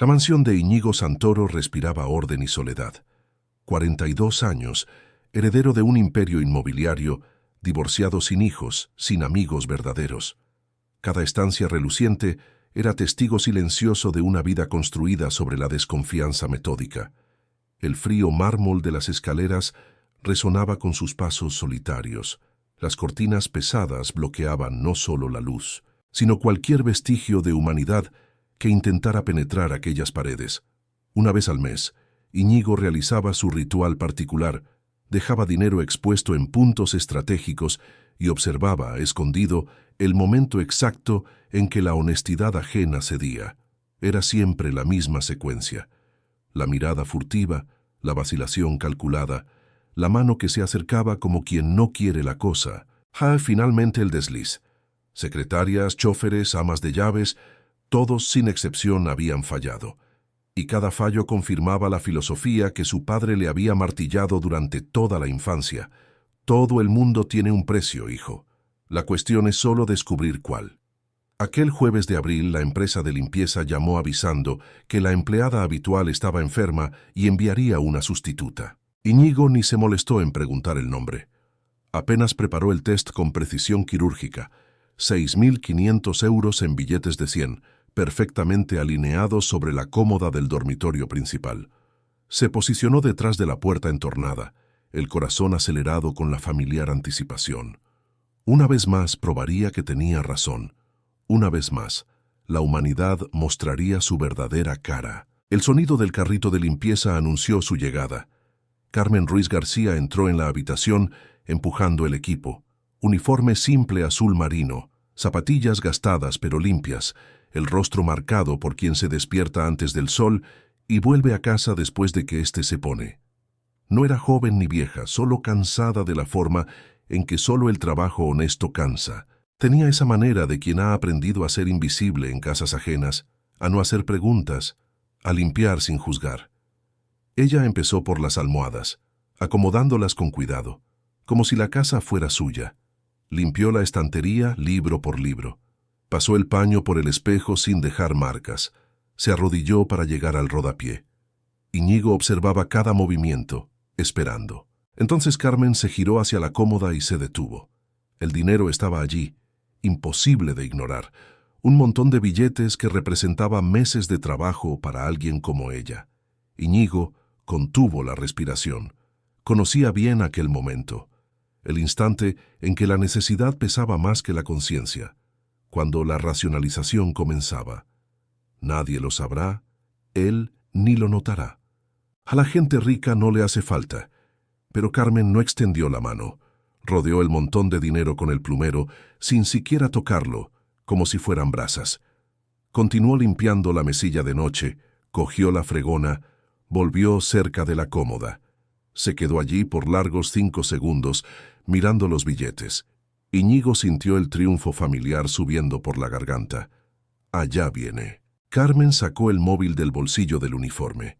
La mansión de Íñigo Santoro respiraba orden y soledad. 42 años, heredero de un imperio inmobiliario, divorciado sin hijos, sin amigos verdaderos. Cada estancia reluciente era testigo silencioso de una vida construida sobre la desconfianza metódica. El frío mármol de las escaleras resonaba con sus pasos solitarios. Las cortinas pesadas bloqueaban no solo la luz, sino cualquier vestigio de humanidad que intentara penetrar aquellas paredes. Una vez al mes, Íñigo realizaba su ritual particular, dejaba dinero expuesto en puntos estratégicos y observaba, escondido, el momento exacto en que la honestidad ajena cedía. Era siempre la misma secuencia. La mirada furtiva, la vacilación calculada, la mano que se acercaba como quien no quiere la cosa. Finalmente el desliz. Secretarias, chóferes, amas de llaves, todos sin excepción habían fallado. Y cada fallo confirmaba la filosofía que su padre le había martillado durante toda la infancia. Todo el mundo tiene un precio, hijo. La cuestión es solo descubrir cuál. Aquel jueves de abril, la empresa de limpieza llamó avisando que la empleada habitual estaba enferma y enviaría una sustituta. Íñigo ni se molestó en preguntar el nombre. Apenas preparó el test con precisión quirúrgica. 6.500 euros en billetes de 100, perfectamente alineados sobre la cómoda del dormitorio principal. Se posicionó detrás de la puerta entornada, el corazón acelerado con la familiar anticipación. Una vez más probaría que tenía razón. Una vez más, la humanidad mostraría su verdadera cara. El sonido del carrito de limpieza anunció su llegada. Carmen Ruiz García entró en la habitación empujando el equipo. Uniforme simple azul marino, zapatillas gastadas pero limpias, el rostro marcado por quien se despierta antes del sol y vuelve a casa después de que éste se pone. No era joven ni vieja, solo cansada de la forma en que solo el trabajo honesto cansa. Tenía esa manera de quien ha aprendido a ser invisible en casas ajenas, a no hacer preguntas, a limpiar sin juzgar. Ella empezó por las almohadas, acomodándolas con cuidado, como si la casa fuera suya. Limpió la estantería libro por libro. Pasó el paño por el espejo sin dejar marcas. Se arrodilló para llegar al rodapié. Íñigo observaba cada movimiento, esperando. Entonces Carmen se giró hacia la cómoda y se detuvo. El dinero estaba allí, imposible de ignorar. Un montón de billetes que representaba meses de trabajo para alguien como ella. Íñigo contuvo la respiración. Conocía bien aquel momento. El instante en que la necesidad pesaba más que la conciencia, cuando la racionalización comenzaba. Nadie lo sabrá, él ni lo notará. A la gente rica no le hace falta, pero Carmen no extendió la mano. Rodeó el montón de dinero con el plumero, sin siquiera tocarlo, como si fueran brasas. Continuó limpiando la mesilla de noche, cogió la fregona, volvió cerca de la cómoda. Se quedó allí por largos 5 segundos, mirando los billetes. Íñigo sintió el triunfo familiar subiendo por la garganta. Allá viene. Carmen sacó el móvil del bolsillo del uniforme.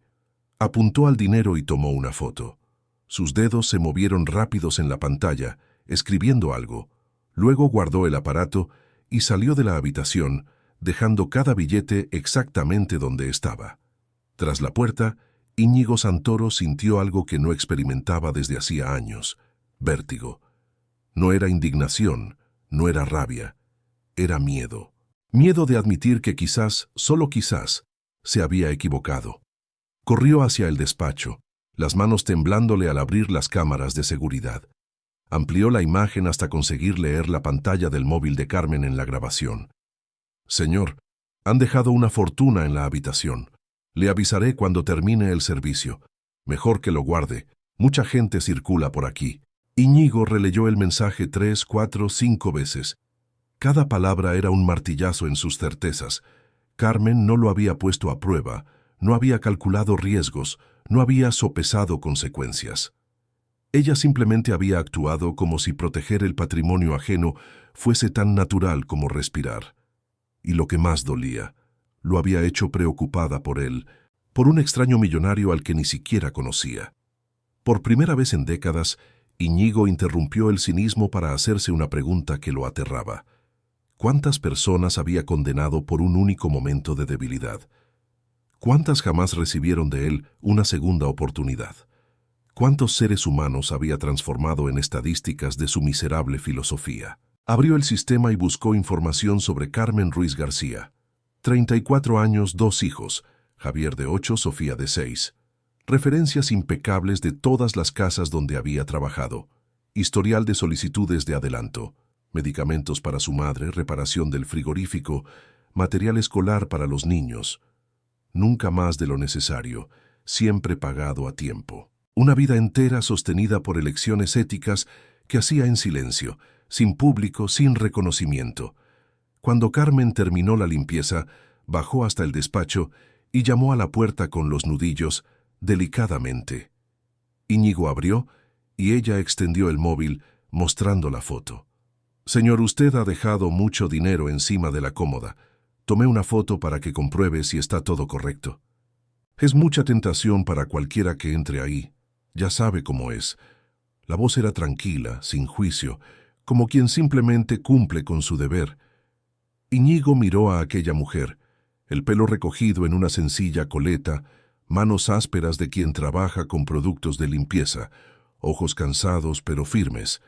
Apuntó al dinero y tomó una foto. Sus dedos se movieron rápidos en la pantalla, escribiendo algo. Luego guardó el aparato y salió de la habitación, dejando cada billete exactamente donde estaba. Tras la puerta, Íñigo Santoro sintió algo que no experimentaba desde hacía años: vértigo. No era indignación, no era rabia, era miedo. Miedo de admitir que quizás, solo quizás, se había equivocado. Corrió hacia el despacho, las manos temblándole al abrir las cámaras de seguridad. Amplió la imagen hasta conseguir leer la pantalla del móvil de Carmen en la grabación. Señor, han dejado una fortuna en la habitación. Le avisaré cuando termine el servicio. Mejor que lo guarde. Mucha gente circula por aquí. Íñigo releyó el mensaje 3, 4, 5 veces. Cada palabra era un martillazo en sus certezas. Carmen no lo había puesto a prueba, no había calculado riesgos, no había sopesado consecuencias. Ella simplemente había actuado como si proteger el patrimonio ajeno fuese tan natural como respirar. Y lo que más dolía, lo había hecho preocupada por él, por un extraño millonario al que ni siquiera conocía. Por primera vez en décadas, Íñigo interrumpió el cinismo para hacerse una pregunta que lo aterraba. ¿Cuántas personas había condenado por un único momento de debilidad? ¿Cuántas jamás recibieron de él una segunda oportunidad? ¿Cuántos seres humanos había transformado en estadísticas de su miserable filosofía? Abrió el sistema y buscó información sobre Carmen Ruiz García. 34 años, 2 hijos, Javier de 8, Sofía de 6. Referencias impecables de todas las casas donde había trabajado. Historial de solicitudes de adelanto. Medicamentos para su madre, reparación del frigorífico, material escolar para los niños. Nunca más de lo necesario, siempre pagado a tiempo. Una vida entera sostenida por elecciones éticas que hacía en silencio, sin público, sin reconocimiento. Cuando Carmen terminó la limpieza, bajó hasta el despacho y llamó a la puerta con los nudillos, delicadamente. Íñigo abrió y ella extendió el móvil, mostrando la foto. «Señor, usted ha dejado mucho dinero encima de la cómoda. Tomé una foto para que compruebe si está todo correcto. Es mucha tentación para cualquiera que entre ahí. Ya sabe cómo es». La voz era tranquila, sin juicio, como quien simplemente cumple con su deber. Íñigo miró a aquella mujer, el pelo recogido en una sencilla coleta, manos ásperas de quien trabaja con productos de limpieza, ojos cansados pero firmes,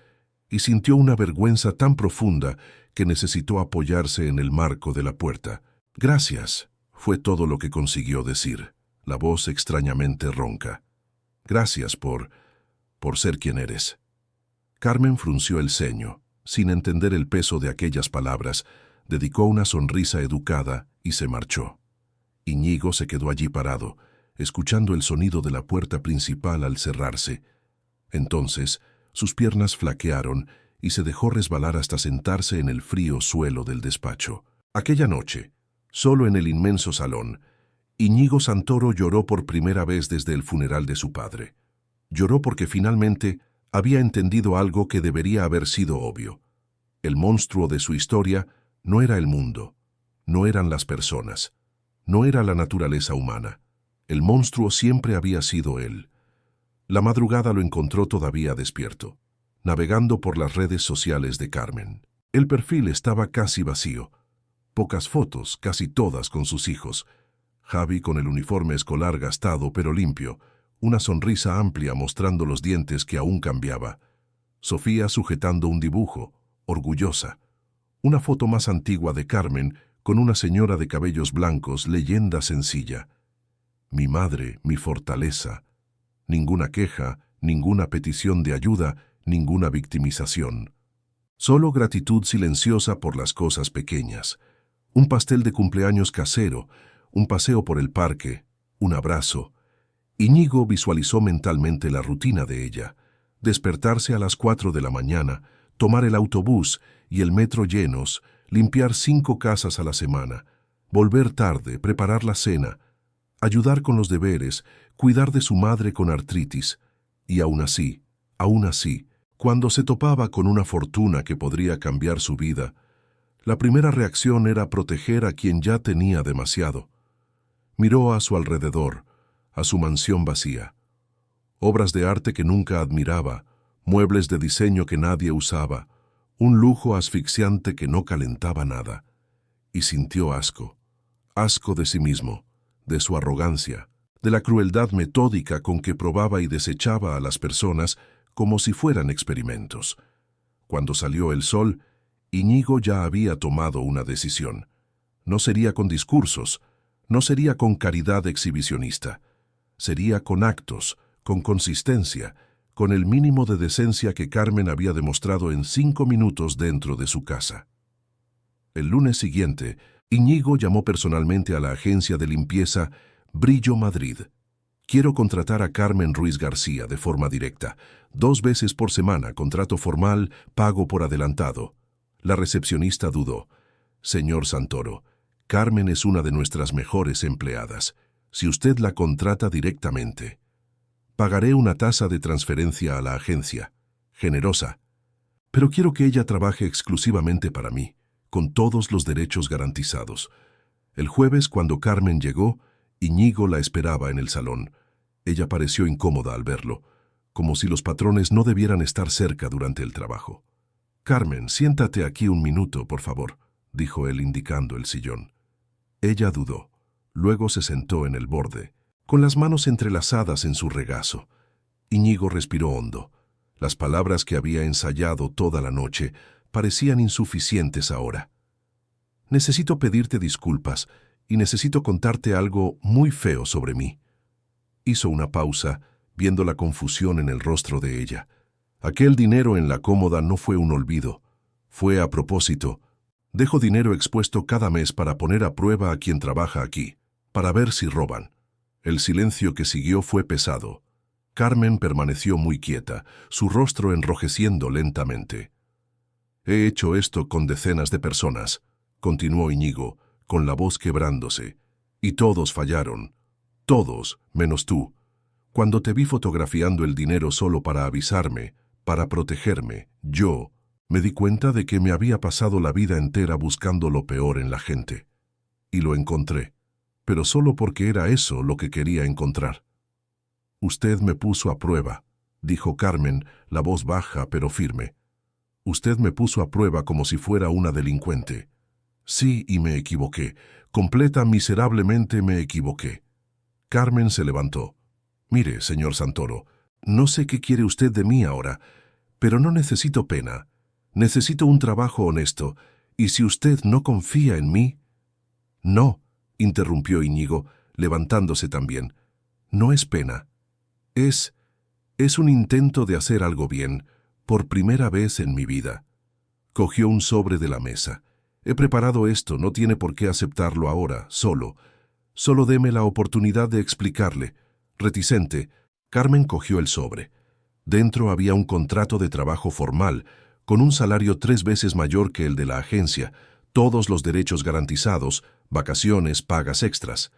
y sintió una vergüenza tan profunda que necesitó apoyarse en el marco de la puerta. «Gracias», fue todo lo que consiguió decir, la voz extrañamente ronca. «Gracias por ser quien eres». Carmen frunció el ceño, sin entender el peso de aquellas palabras, dedicó una sonrisa educada y se marchó. Íñigo se quedó allí parado, escuchando el sonido de la puerta principal al cerrarse. Entonces, sus piernas flaquearon y se dejó resbalar hasta sentarse en el frío suelo del despacho. Aquella noche, solo en el inmenso salón, Íñigo Santoro lloró por primera vez desde el funeral de su padre. Lloró porque finalmente había entendido algo que debería haber sido obvio. El monstruo de su historia no era el mundo, no eran las personas, no era la naturaleza humana. El monstruo siempre había sido él. La madrugada lo encontró todavía despierto, navegando por las redes sociales de Carmen. El perfil estaba casi vacío. Pocas fotos, casi todas con sus hijos. Javi con el uniforme escolar gastado pero limpio, una sonrisa amplia mostrando los dientes que aún cambiaba. Sofía sujetando un dibujo, orgullosa. Una foto más antigua de Carmen con una señora de cabellos blancos, leyenda sencilla. «Mi madre, mi fortaleza». Ninguna queja, ninguna petición de ayuda, ninguna victimización. Solo gratitud silenciosa por las cosas pequeñas. Un pastel de cumpleaños casero, un paseo por el parque, un abrazo. Íñigo visualizó mentalmente la rutina de ella. Despertarse a las 4 de la mañana, tomar el autobús y el metro llenos, limpiar 5 casas a la semana, volver tarde, preparar la cena, ayudar con los deberes, cuidar de su madre con artritis. Y aún así, cuando se topaba con una fortuna que podría cambiar su vida, la primera reacción era proteger a quien ya tenía demasiado. Miró a su alrededor, a su mansión vacía. Obras de arte que nunca admiraba, muebles de diseño que nadie usaba, un lujo asfixiante que no calentaba nada. Y sintió asco de sí mismo, de su arrogancia, de la crueldad metódica con que probaba y desechaba a las personas como si fueran experimentos. Cuando salió el sol, Íñigo ya había tomado una decisión. No sería con discursos, no sería con caridad exhibicionista. Sería con actos, con consistencia, con el mínimo de decencia que Carmen había demostrado en 5 minutos dentro de su casa. El lunes siguiente, Íñigo llamó personalmente a la agencia de limpieza Brillo Madrid. «Quiero contratar a Carmen Ruiz García de forma directa, 2 veces por semana, contrato formal, pago por adelantado». La recepcionista dudó. «Señor Santoro, Carmen es una de nuestras mejores empleadas. Si usted la contrata directamente, pagaré una tasa de transferencia a la agencia, generosa. Pero quiero que ella trabaje exclusivamente para mí, con todos los derechos garantizados». El jueves, cuando Carmen llegó, Íñigo la esperaba en el salón. Ella pareció incómoda al verlo, como si los patrones no debieran estar cerca durante el trabajo. «Carmen, siéntate aquí un minuto, por favor», dijo él indicando el sillón. Ella dudó. Luego se sentó en el borde, con las manos entrelazadas en su regazo. Iñigo respiró hondo. Las palabras que había ensayado toda la noche parecían insuficientes ahora. Necesito pedirte disculpas y necesito contarte algo muy feo sobre mí. Hizo una pausa, viendo la confusión en el rostro de ella. Aquel dinero en la cómoda no fue un olvido. Fue a propósito. Dejo dinero expuesto cada mes para poner a prueba a quien trabaja aquí, para ver si roban. El silencio que siguió fue pesado. Carmen permaneció muy quieta, su rostro enrojeciendo lentamente. He hecho esto con decenas de personas, continuó Iñigo, con la voz quebrándose. Y todos fallaron. Todos, menos tú. Cuando te vi fotografiando el dinero solo para avisarme, para protegerme, yo me di cuenta de que me había pasado la vida entera buscando lo peor en la gente. Y lo encontré, pero solo porque era eso lo que quería encontrar. Usted me puso a prueba, dijo Carmen, la voz baja pero firme. Usted me puso a prueba como si fuera una delincuente. Sí, y me equivoqué. Miserablemente me equivoqué. Carmen se levantó. Mire, señor Santoro, no sé qué quiere usted de mí ahora, pero no necesito pena. Necesito un trabajo honesto, y si usted no confía en mí... No, interrumpió Iñigo, levantándose también. No es pena. Es un intento de hacer algo bien, por primera vez en mi vida. Cogió un sobre de la mesa. He preparado esto, no tiene por qué aceptarlo ahora, solo. Solo deme la oportunidad de explicarle. Reticente, Carmen cogió el sobre. Dentro había un contrato de trabajo formal, con un salario 3 veces mayor que el de la agencia, todos los derechos garantizados, vacaciones, pagas extras.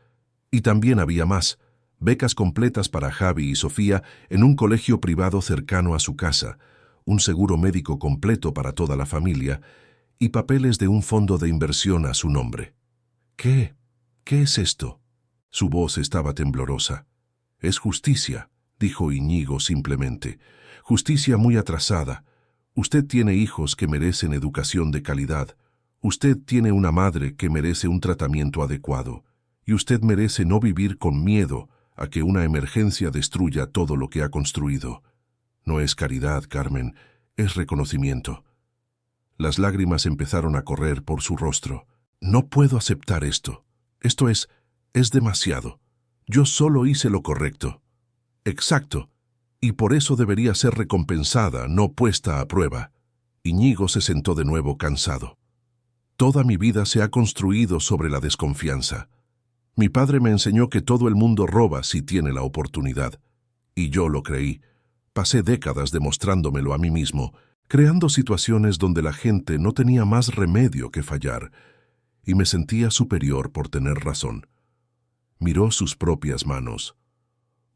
Y también había más, becas completas para Javi y Sofía en un colegio privado cercano a su casa, un seguro médico completo para toda la familia y papeles de un fondo de inversión a su nombre. ¿Qué? ¿Qué es esto? Su voz estaba temblorosa. Es justicia, dijo Iñigo simplemente. Justicia muy atrasada. Usted tiene hijos que merecen educación de calidad. Usted tiene una madre que merece un tratamiento adecuado. Y usted merece no vivir con miedo a que una emergencia destruya todo lo que ha construido. No es caridad, Carmen, es reconocimiento. Las lágrimas empezaron a correr por su rostro. No puedo aceptar esto. Esto es demasiado. Yo solo hice lo correcto. Exacto. Y por eso debería ser recompensada, no puesta a prueba. Iñigo se sentó de nuevo cansado. Toda mi vida se ha construido sobre la desconfianza. Mi padre me enseñó que todo el mundo roba si tiene la oportunidad. Y yo lo creí. Pasé décadas demostrándomelo a mí mismo, creando situaciones donde la gente no tenía más remedio que fallar, y me sentía superior por tener razón. Miró sus propias manos.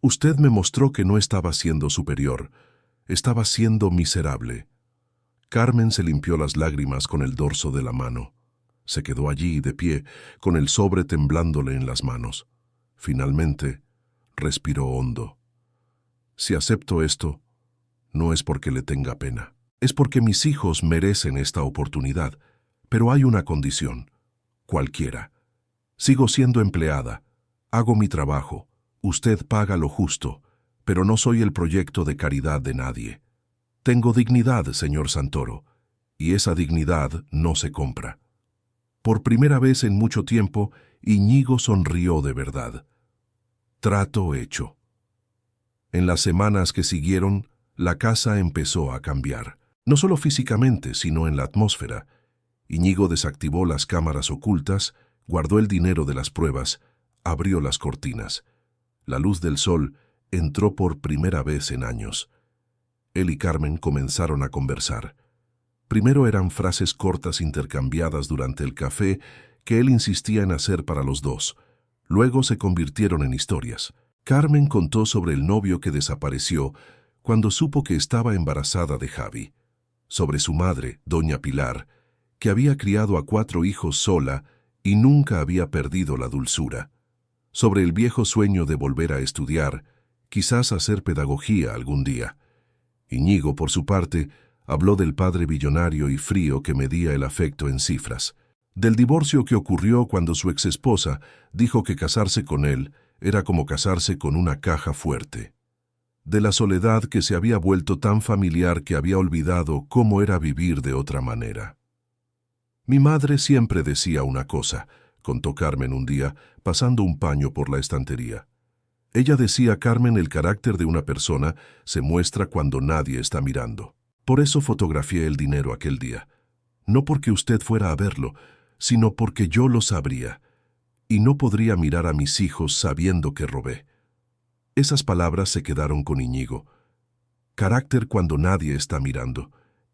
Usted me mostró que no estaba siendo superior, estaba siendo miserable. Carmen se limpió las lágrimas con el dorso de la mano. Se quedó allí, de pie, con el sobre temblándole en las manos. Finalmente, respiró hondo. Si acepto esto, no es porque le tenga pena. Es porque mis hijos merecen esta oportunidad. Pero hay una condición. Cualquiera. Sigo siendo empleada. Hago mi trabajo. Usted paga lo justo. Pero no soy el proyecto de caridad de nadie. Tengo dignidad, señor Santoro. Y esa dignidad no se compra. Por primera vez en mucho tiempo, Iñigo sonrió de verdad. Trato hecho. En las semanas que siguieron, la casa empezó a cambiar. No solo físicamente, sino en la atmósfera. Iñigo desactivó las cámaras ocultas, guardó el dinero de las pruebas, abrió las cortinas. La luz del sol entró por primera vez en años. Él y Carmen comenzaron a conversar. Primero eran frases cortas intercambiadas durante el café que él insistía en hacer para los dos. Luego se convirtieron en historias. Carmen contó sobre el novio que desapareció cuando supo que estaba embarazada de Javi. Sobre su madre, doña Pilar, que había criado a 4 hijos sola y nunca había perdido la dulzura. Sobre el viejo sueño de volver a estudiar, quizás hacer pedagogía algún día. Iñigo, por su parte, habló del padre billonario y frío que medía el afecto en cifras. Del divorcio que ocurrió cuando su exesposa dijo que casarse con él era como casarse con una caja fuerte. De la soledad que se había vuelto tan familiar que había olvidado cómo era vivir de otra manera. Mi madre siempre decía una cosa, contó Carmen un día, pasando un paño por la estantería. Ella decía: Carmen, el carácter de una persona se muestra cuando nadie está mirando. Por eso fotografié el dinero aquel día. No porque usted fuera a verlo, sino porque yo lo sabría, y no podría mirar a mis hijos sabiendo que robé. Esas palabras se quedaron con Íñigo. Carácter cuando nadie está mirando.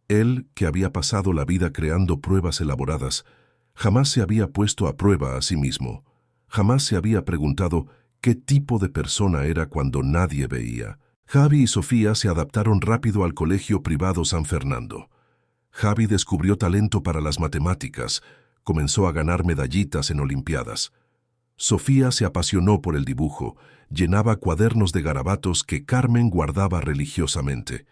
Él, que había pasado la vida creando pruebas elaboradas, jamás se había puesto a prueba a sí mismo. Jamás se había preguntado qué tipo de persona era cuando nadie veía. Javi y Sofía se adaptaron rápido al colegio privado San Fernando. Javi descubrió talento para las matemáticas, comenzó a ganar medallitas en olimpiadas. Sofía se apasionó por el dibujo, llenaba cuadernos de garabatos que Carmen guardaba religiosamente.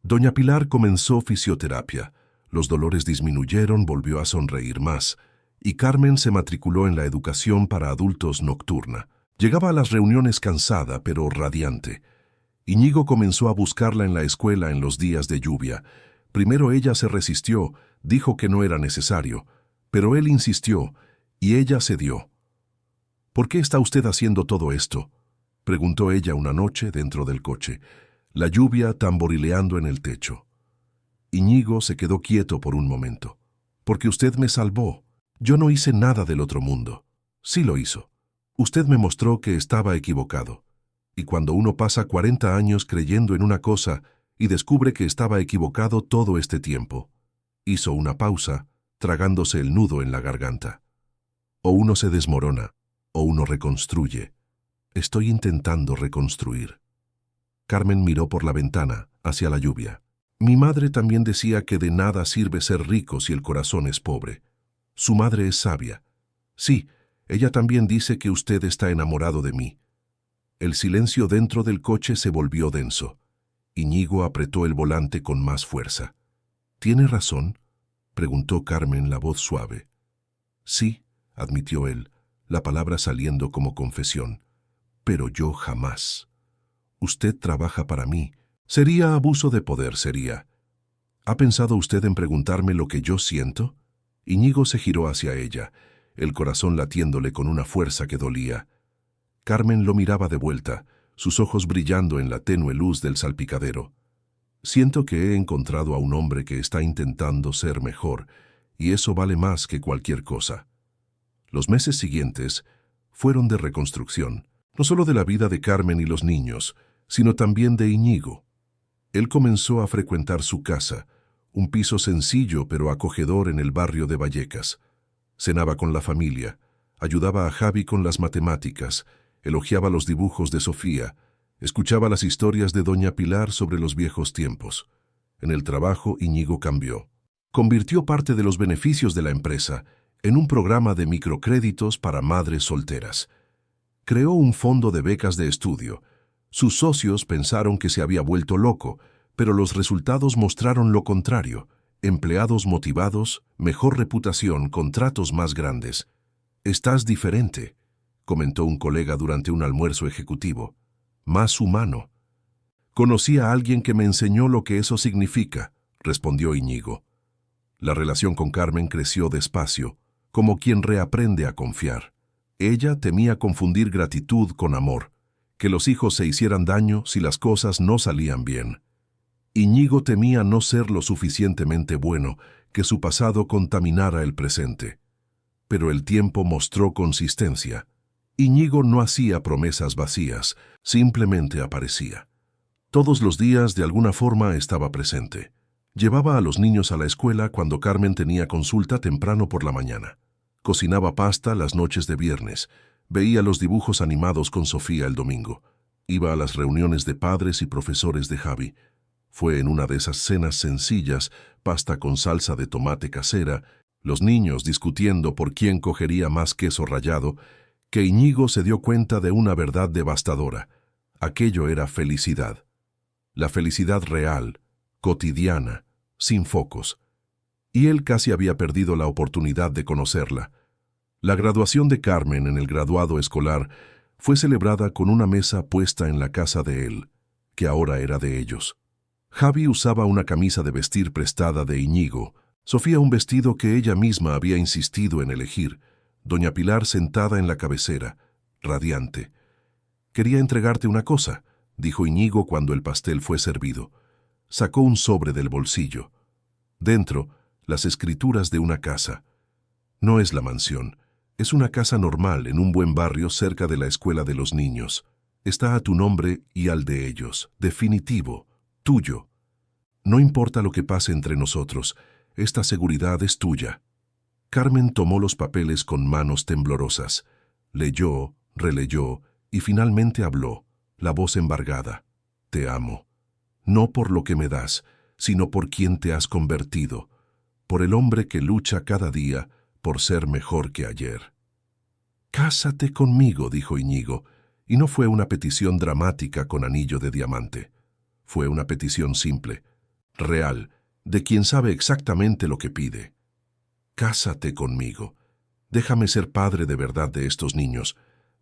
Doña Pilar comenzó fisioterapia. Los dolores disminuyeron, volvió a sonreír más, y Carmen se matriculó en la educación para adultos nocturna. Llegaba a las reuniones cansada, pero radiante. Íñigo comenzó a buscarla en la escuela en los días de lluvia. Primero ella se resistió, dijo que no era necesario, pero él insistió, y ella cedió. «¿Por qué está usted haciendo todo esto?», preguntó ella una noche dentro del coche, la lluvia tamborileando en el techo. Íñigo se quedó quieto por un momento. «Porque usted me salvó. Yo no hice nada del otro mundo». «Sí lo hizo. Usted me mostró que estaba equivocado. Y cuando uno pasa 40 años creyendo en una cosa y descubre que estaba equivocado todo este tiempo». Hizo una pausa, tragándose el nudo en la garganta. «O uno se desmorona, o uno reconstruye. Estoy intentando reconstruir». Carmen miró por la ventana, hacia la lluvia. «Mi madre también decía que de nada sirve ser rico si el corazón es pobre. Su madre es sabia. Sí, ella también dice que usted está enamorado de mí». El silencio dentro del coche se volvió denso. Íñigo apretó el volante con más fuerza. «¿Tiene razón?», preguntó Carmen, la voz suave. «Sí», admitió él, la palabra saliendo como confesión. «Pero yo jamás. Usted trabaja para mí. Sería abuso de poder, sería». «¿Ha pensado usted en preguntarme lo que yo siento?». Íñigo se giró hacia ella, el corazón latiéndole con una fuerza que dolía. Carmen lo miraba de vuelta, sus ojos brillando en la tenue luz del salpicadero. «Siento que he encontrado a un hombre que está intentando ser mejor, y eso vale más que cualquier cosa». Los meses siguientes fueron de reconstrucción, no solo de la vida de Carmen y los niños, sino también de Íñigo. Él comenzó a frecuentar su casa, un piso sencillo pero acogedor en el barrio de Vallecas. Cenaba con la familia, ayudaba a Javi con las matemáticas, elogiaba los dibujos de Sofía, escuchaba las historias de Doña Pilar sobre los viejos tiempos. En el trabajo, Íñigo cambió. Convirtió parte de los beneficios de la empresa en un programa de microcréditos para madres solteras. Creó un fondo de becas de estudio. Sus socios pensaron que se había vuelto loco, pero los resultados mostraron lo contrario: empleados motivados, mejor reputación, contratos más grandes. «Estás diferente», comentó un colega durante un almuerzo ejecutivo. «Más humano». «Conocí a alguien que me enseñó lo que eso significa», respondió Íñigo. La relación con Carmen creció despacio, como quien reaprende a confiar. Ella temía confundir gratitud con amor, que los hijos se hicieran daño si las cosas no salían bien. Íñigo temía no ser lo suficientemente bueno, que su pasado contaminara el presente. Pero el tiempo mostró consistencia. Íñigo no hacía promesas vacías, simplemente aparecía. Todos los días, de alguna forma, estaba presente. Llevaba a los niños a la escuela cuando Carmen tenía consulta temprano por la mañana. Cocinaba pasta las noches de viernes. Veía los dibujos animados con Sofía el domingo. Iba a las reuniones de padres y profesores de Javi. Fue en una de esas cenas sencillas, pasta con salsa de tomate casera, los niños discutiendo por quién cogería más queso rallado, que Íñigo se dio cuenta de una verdad devastadora. Aquello era felicidad. La felicidad real, cotidiana, sin focos. y él casi había perdido la oportunidad de conocerla. La graduación de Carmen en el graduado escolar fue celebrada con una mesa puesta en la casa de él, que ahora era de ellos. Javi usaba una camisa de vestir prestada de Íñigo, Sofía un vestido que ella misma había insistido en elegir, doña Pilar sentada en la cabecera, radiante. «Quería entregarte una cosa», dijo Íñigo cuando el pastel fue servido. Sacó un sobre del bolsillo. Dentro, las escrituras de una casa. No es la mansión. Es una casa normal en un buen barrio cerca de la escuela de los niños. Está a tu nombre y al de ellos. Definitivo. Tuyo. No importa lo que pase entre nosotros. Esta seguridad es tuya. Carmen tomó los papeles con manos temblorosas. Leyó, releyó y finalmente habló, la voz embargada. Te amo. No por lo que me das, sino por quien te has convertido. Por el hombre que lucha cada día por ser mejor que ayer. «Cásate conmigo», dijo Íñigo, y no fue una petición dramática con anillo de diamante. Fue una petición simple, real, de quien sabe exactamente lo que pide. «Cásate conmigo. Déjame ser padre de verdad de estos niños.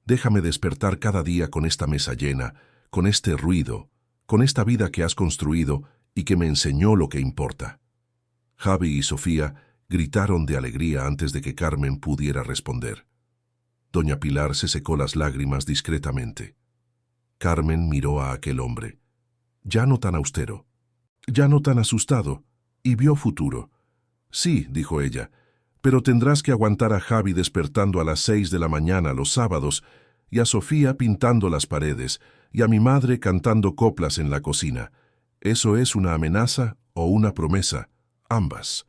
Déjame despertar cada día con esta mesa llena, con este ruido, con esta vida que has construido y que me enseñó lo que importa». Javi y Sofía gritaron de alegría antes de que Carmen pudiera responder. Doña Pilar se secó las lágrimas discretamente. Carmen miró a aquel hombre, ya no tan austero, ya no tan asustado, y vio futuro. «Sí», dijo ella, «pero tendrás que aguantar a Javi despertando a las 6 de la mañana los sábados, y a Sofía pintando las paredes, y a mi madre cantando coplas en la cocina. ¿Eso es una amenaza o una promesa? Ambas».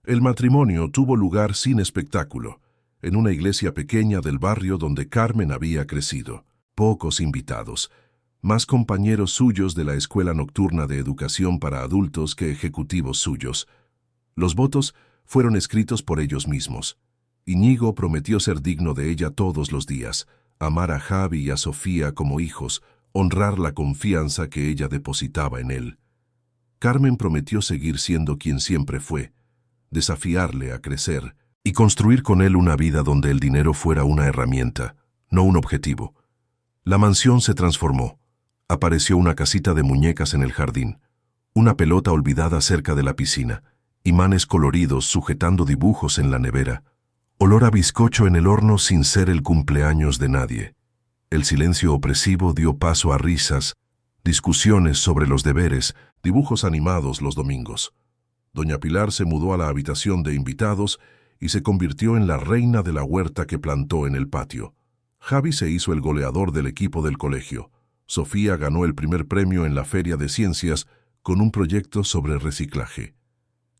El matrimonio tuvo lugar sin espectáculo, en una iglesia pequeña del barrio donde Carmen había crecido. Pocos invitados, más compañeros suyos de la escuela nocturna de educación para adultos que ejecutivos suyos. Los votos fueron escritos por ellos mismos. Íñigo prometió ser digno de ella todos los días, amar a Javi y a Sofía como hijos, honrar la confianza que ella depositaba en él. Carmen prometió seguir siendo quien siempre fue, desafiarle a crecer y construir con él una vida donde el dinero fuera una herramienta, no un objetivo. La mansión se transformó. Apareció una casita de muñecas en el jardín, una pelota olvidada cerca de la piscina, imanes coloridos sujetando dibujos en la nevera, olor a bizcocho en el horno sin ser el cumpleaños de nadie. El silencio opresivo dio paso a risas, discusiones sobre los deberes, dibujos animados los domingos. Doña Pilar se mudó a la habitación de invitados y se convirtió en la reina de la huerta que plantó en el patio. Javi se hizo el goleador del equipo del colegio. Sofía ganó el primer premio en la Feria de Ciencias con un proyecto sobre reciclaje.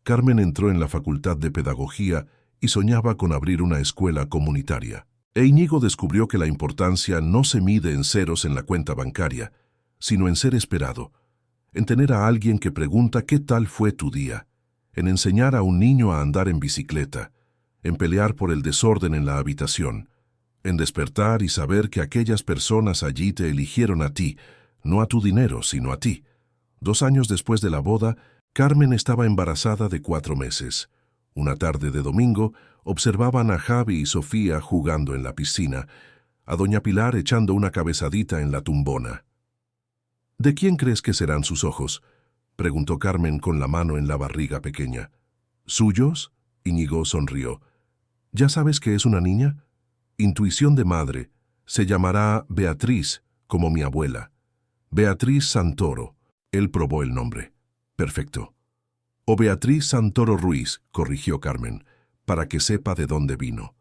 Carmen entró en la Facultad de Pedagogía y soñaba con abrir una escuela comunitaria. Íñigo descubrió que la importancia no se mide en ceros en la cuenta bancaria, sino en ser esperado, en tener a alguien que pregunta ¿qué tal fue tu día?, en enseñar a un niño a andar en bicicleta, en pelear por el desorden en la habitación, en despertar y saber que aquellas personas allí te eligieron a ti, no a tu dinero, sino a ti. 2 años después de la boda, Carmen estaba embarazada de 4 meses. Una tarde de domingo, observaban a Javi y Sofía jugando en la piscina, a doña Pilar echando una cabezadita en la tumbona. «¿De quién crees que serán sus ojos?», preguntó Carmen con la mano en la barriga pequeña. «¿Suyos?», Íñigo sonrió. «¿Ya sabes que es una niña? Intuición de madre. Se llamará Beatriz, como mi abuela. Beatriz Santoro». Él probó el nombre. «Perfecto». «O Beatriz Santoro Ruiz», corrigió Carmen, para que sepa de dónde vino.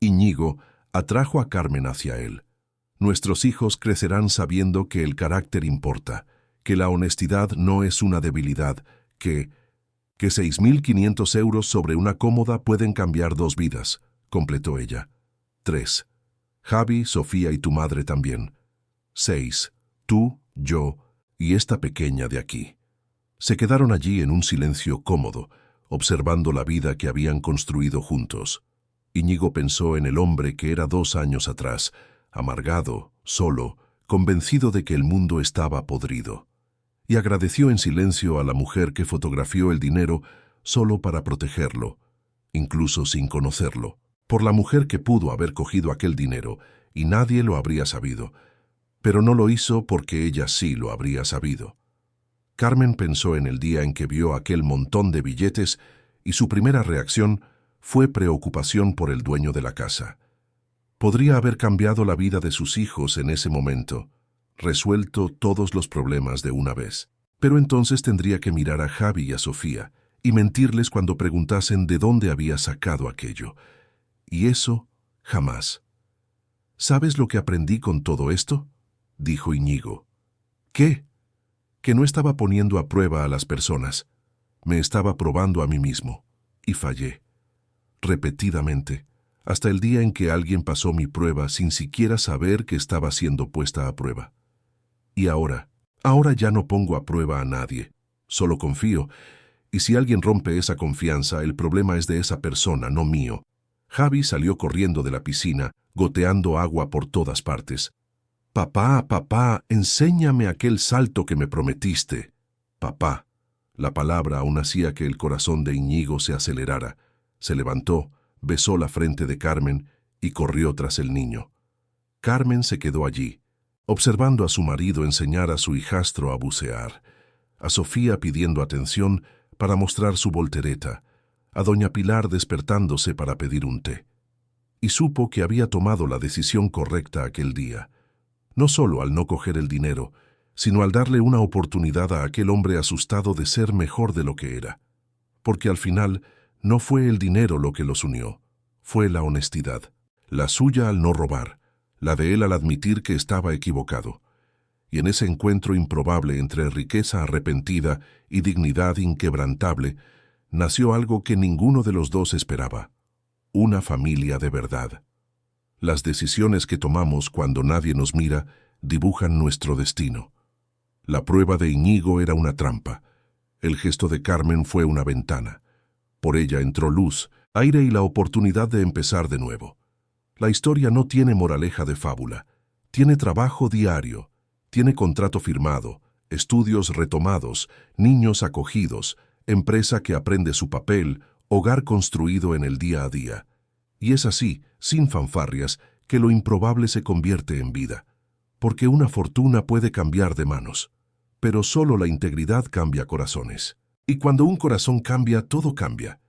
Íñigo atrajo a Carmen hacia él. «Nuestros hijos crecerán sabiendo que el carácter importa, que la honestidad no es una debilidad, que 6.500 euros sobre una cómoda pueden cambiar 2 vidas», completó ella. 3. Javi, Sofía y tu madre también. 6. Tú, yo y esta pequeña de aquí. Se quedaron allí en un silencio cómodo, observando la vida que habían construido juntos. Íñigo pensó en el hombre que era 2 años atrás, amargado, solo, convencido de que el mundo estaba podrido. Y agradeció en silencio a la mujer que fotografió el dinero solo para protegerlo, incluso sin conocerlo, por la mujer que pudo haber cogido aquel dinero y nadie lo habría sabido, pero no lo hizo porque ella sí lo habría sabido. Carmen pensó en el día en que vio aquel montón de billetes y su primera reacción fue preocupación por el dueño de la casa. Podría haber cambiado la vida de sus hijos en ese momento, resuelto todos los problemas de una vez. Pero entonces tendría que mirar a Javi y a Sofía y mentirles cuando preguntasen de dónde había sacado aquello. Y eso, jamás. ¿Sabes lo que aprendí con todo esto?, dijo Íñigo. ¿Qué? Que no estaba poniendo a prueba a las personas. Me estaba probando a mí mismo. Y fallé. Repetidamente, hasta el día en que alguien pasó mi prueba sin siquiera saber que estaba siendo puesta a prueba. Y ahora ya no pongo a prueba a nadie. Solo confío. Y si alguien rompe esa confianza, el problema es de esa persona, no mío. Javi salió corriendo de la piscina, goteando agua por todas partes. «Papá, papá, enséñame aquel salto que me prometiste». «Papá». La palabra aún hacía que el corazón de Íñigo se acelerara. Se levantó, besó la frente de Carmen y corrió tras el niño. Carmen se quedó allí, observando a su marido enseñar a su hijastro a bucear, a Sofía pidiendo atención para mostrar su voltereta, a doña Pilar despertándose para pedir un té. Y supo que había tomado la decisión correcta aquel día, no solo al no coger el dinero, sino al darle una oportunidad a aquel hombre asustado de ser mejor de lo que era. Porque al final no fue el dinero lo que los unió, fue la honestidad, la suya al no robar, la de él al admitir que estaba equivocado. Y en ese encuentro improbable entre riqueza arrepentida y dignidad inquebrantable, nació algo que ninguno de los dos esperaba: una familia de verdad. Las decisiones que tomamos cuando nadie nos mira dibujan nuestro destino. La prueba de Íñigo era una trampa. El gesto de Carmen fue una ventana. Por ella entró luz, aire y la oportunidad de empezar de nuevo. La historia no tiene moraleja de fábula. Tiene trabajo diario, tiene contrato firmado, estudios retomados, niños acogidos, empresa que aprende su papel, hogar construido en el día a día. Y es así, sin fanfarrias, que lo improbable se convierte en vida. Porque una fortuna puede cambiar de manos, pero solo la integridad cambia corazones. Y cuando un corazón cambia, todo cambia.